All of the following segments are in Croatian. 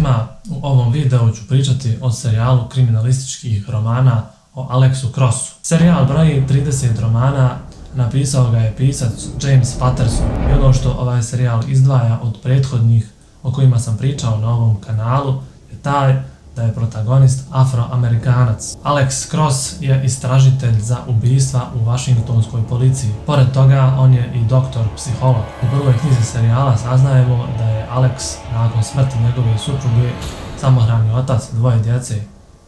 svima, u ovom videu ću pričati o serijalu kriminalističkih romana o Alexu Crossu. Serijal broji 30 romana, napisao ga je pisac James Patterson i ono što ovaj serijal izdvaja od prethodnih o kojima sam pričao na ovom kanalu je taj da je protagonist Afroamerikanac. Alex Cross je istražitelj za ubistva u Washingtonskoj policiji. Pored toga, on je i doktor psiholog. U prvoj knjizi serijala saznajemo da je Alex nakon smrti njegove supruge samohrani otac dvoje djece,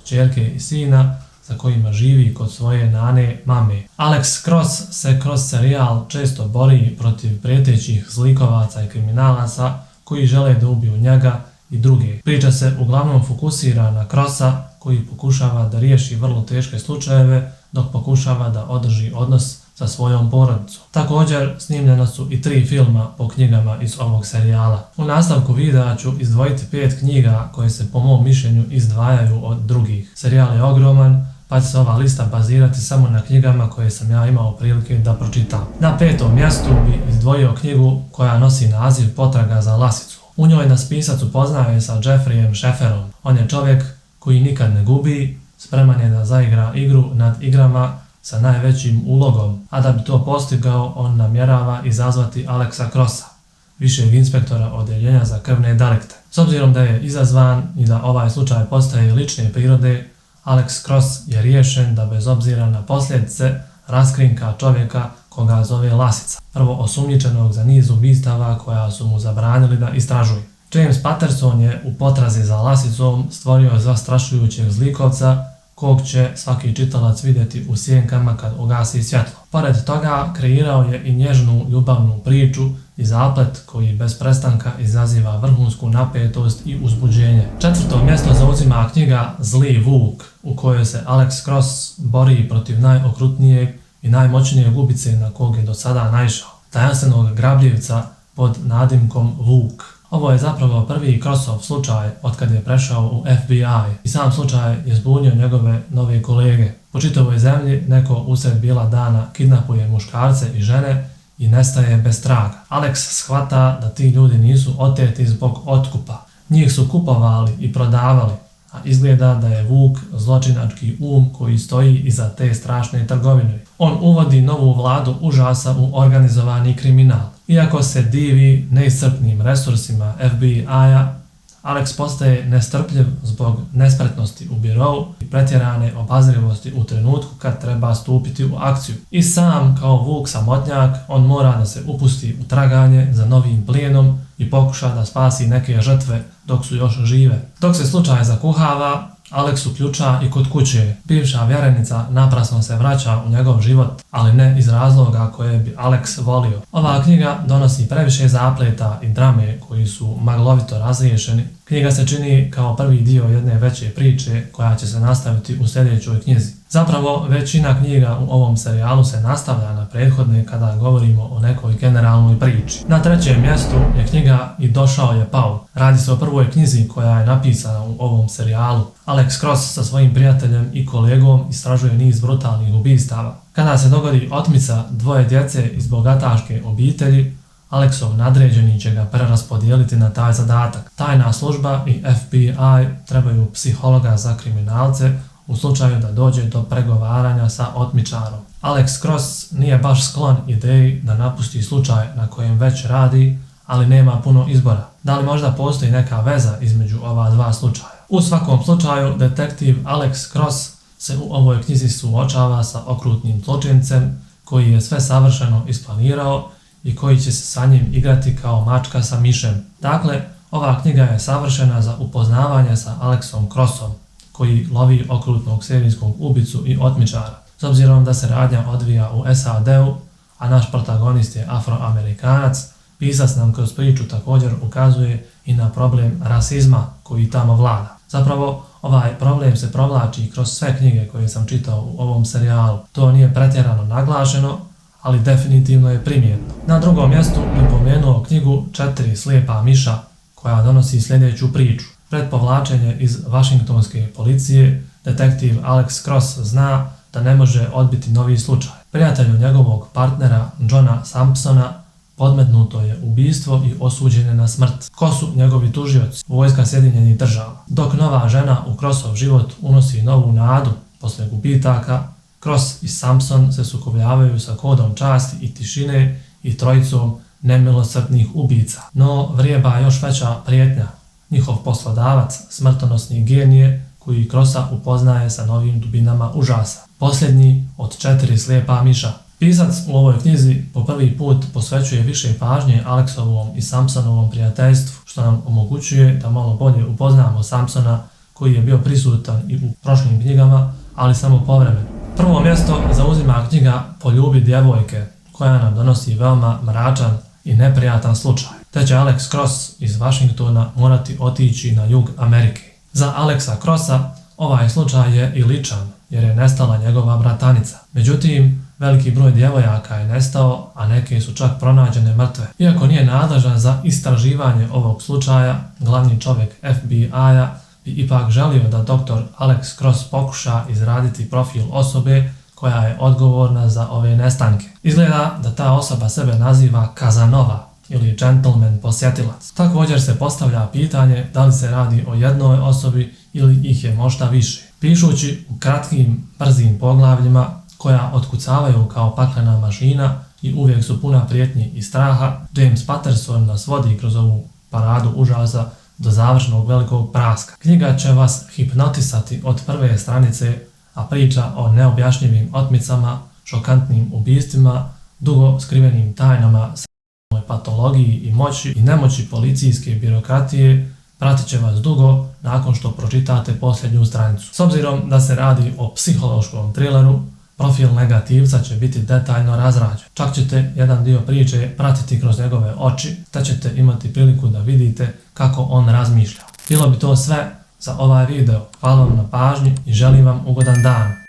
kćerke i sina, za kojima živi kod svoje nane mame. Alex Cross se kroz serijal često bori protiv prijetećih zlikovaca i kriminalaca koji žele da ubiju njega i druge. Priča se uglavnom fokusira na Crossa koji pokušava da riješi vrlo teške slučajeve dok pokušava da održi odnos sa svojom porodicom. Također snimljena su i 3 filma po knjigama iz ovog serijala. U nastavku videa ću izdvojiti 5 knjiga koje se po mom mišljenju izdvajaju od drugih. Serijal je ogroman, pa će se ova lista bazirati samo na knjigama koje sam ja imao prilike da pročitam. Na 5. mjestu bi izdvojio knjigu koja nosi naziv Potraga za lasicu. U njoj nas pisac upoznaje sa Jeffreyem Schafferom. On je čovjek koji nikad ne gubi, spreman je da zaigra igru nad igrama sa najvećim ulogom, a da bi to postigao on namjerava izazvati Alexa Crossa, višeg inspektora odeljenja za krvne delikte. S obzirom da je izazvan i da ovaj slučaj postaje lične prirode, Alex Cross je riješen da bez obzira na posljedice raskrinka čovjeka koga zove Lasica, prvo osumnjičenog za niz ubistava koja su mu zabranili da istražuje. James Patterson je u potrazi za Lasicom stvorio zastrašujućeg zlikovca kog će svaki čitalac vidjeti u sjenkama kad ugasi svjetlo. Pored toga kreirao je i nježnu ljubavnu priču i zaplet koji bez prestanka izaziva vrhunsku napetost i uzbuđenje. 4. mjesto zauzima knjiga Zli Vuk, u kojoj se Alex Cross bori protiv najokrutnijeg i najmoćnijeg ubice na kog je do sada naišao, tajanstvenog grabljivca pod nadimkom Vuk. Ovo je zapravo prvi Crossov slučaj otkad je prešao u FBI i sam slučaj je zbunio njegove nove kolege. Po čitavoj zemlji neko usred bijela dana kidnapuje muškarce i žene i nestaje bez traga. Alex shvata da ti ljudi nisu oteti zbog otkupa. Njih su kupovali i prodavali, a izgleda da je Vuk zločinački koji stoji iza te strašne trgovine. On uvodi novu vladu užasa u organizovani kriminal. Iako se divi neiscrpnim resursima FBI-a, Alex postaje nestrpljiv zbog nespretnosti u birou i pretjerane obazrivosti u trenutku kad treba stupiti u akciju. I sam, kao Vuk samotnjak, on mora da se upusti u traganje za novim plijenom i pokuša da spasi neke žrtve dok su još žive. Dok se slučaj zakuhava, Alex uključa i kod kuće. Bivša vjerenica naprasno se vraća u njegov život, ali ne iz razloga koje bi Alex volio. Ova knjiga donosi previše zapleta i drame koji su maglovito razriješeni. Knjiga se čini kao prvi dio jedne veće priče koja će se nastaviti u sljedećoj knjizi. Zapravo, većina knjiga u ovom serijalu se nastavlja na prethodne kada govorimo o nekoj generalnoj priči. Na 3. mjestu je knjiga I došao je Paul. Radi se o prvoj knjizi koja je napisana u ovom serijalu. Alex Cross sa svojim prijateljem i kolegom istražuje niz brutalnih ubistava. Kada se dogodi otmica dvoje djece iz bogataške obitelji, Alexov nadređeni će ga preraspodijeliti na taj zadatak. Tajna služba i FBI trebaju psihologa za kriminalce u slučaju da dođe do pregovaranja sa otmičarom. Alex Cross nije baš sklon ideji da napusti slučaj na kojem već radi, ali nema puno izbora. Da li možda postoji neka veza između ova dva slučaja? U svakom slučaju, detektiv Alex Cross se u ovoj knjizi suočava sa okrutnim zločincem koji je sve savršeno isplanirao i koji će se sa njim igrati kao mačka sa mišem. Dakle, ova knjiga je savršena za upoznavanje sa Alexom Crossom, koji lovi okrutnog serijskog ubicu i otmičara. S obzirom da se radnja odvija u SAD-u, a naš protagonist je Afroamerikanac, pisac nam kroz priču također ukazuje i na problem rasizma koji tamo vlada. Zapravo, ovaj problem se provlači kroz sve knjige koje sam čitao u ovom serijalu. To nije pretjerano naglašeno, ali definitivno je primjetno. Na 2. mjestu bih pomenuo knjigu 4 slijepa miša koja donosi sljedeću priču. Pred povlačenje iz Washingtonske policije, detektiv Alex Cross zna da ne može odbiti novi slučaj. Prijatelju njegovog partnera Johna Sampsona podmetnuto je ubistvo i osuđen je na smrt. Ko su njegovi tužioci? Vojska Sjedinjenih Država. Dok nova žena u Crossov život unosi novu nadu posle gubitaka, Cross i Sampson se sukobljavaju sa kodom časti i tišine i trojicom nemilosrdnih ubica. No vrijeba još veća prijetnja. Njihov poslodavac, smrtonosni genije, koji Crossa upoznaje sa novim dubinama užasa. Posljednji od 4 slijepa miša. Pisac u ovoj knjizi po prvi put posvećuje više pažnje Alexovom i Sampsonovom prijateljstvu, što nam omogućuje da malo bolje upoznamo Sampsona, koji je bio prisutan i u prošlim knjigama, ali samo povremeno. Prvo mjesto zauzima knjiga Poljubi djevojke, koja nam donosi veoma mračan i neprijatan slučaj. Te će Alex Cross iz Washingtona morati otići na jug Amerike. Za Alexa Crossa ovaj slučaj je i ličan, jer je nestala njegova bratanica. Međutim, veliki broj djevojaka je nestao, a neke su čak pronađene mrtve. Iako nije nadležan za istraživanje ovog slučaja, glavni čovjek FBI-a bi ipak želio da dr. Alex Cross pokuša izraditi profil osobe koja je odgovorna za ove nestanke. Izgleda da ta osoba sebe naziva Casanova ili gentleman posjetilac. Također se postavlja pitanje da li se radi o jednoj osobi ili ih je možda više. Pišući u kratkim, brzim poglavljima koja otkucavaju kao paklena mašina i uvijek su puna prijetnji i straha, James Patterson nas vodi kroz ovu paradu užasa do završnog velikog praska. Knjiga će vas hipnotisati od prve stranice, a priča o neobjašnjivim otmicama, šokantnim ubistvima, dugo skrivenim tajnama, patologiji i moći i nemoći policijske birokratije pratit će vas dugo nakon što pročitate posljednju stranicu. S obzirom da se radi o psihološkom trileru, profil negativca će biti detaljno razrađen. Čak ćete jedan dio priče pratiti kroz njegove oči, te ćete imati priliku da vidite kako on razmišlja. Bilo bi to sve za ovaj video. Hvala vam na pažnji i želim vam ugodan dan.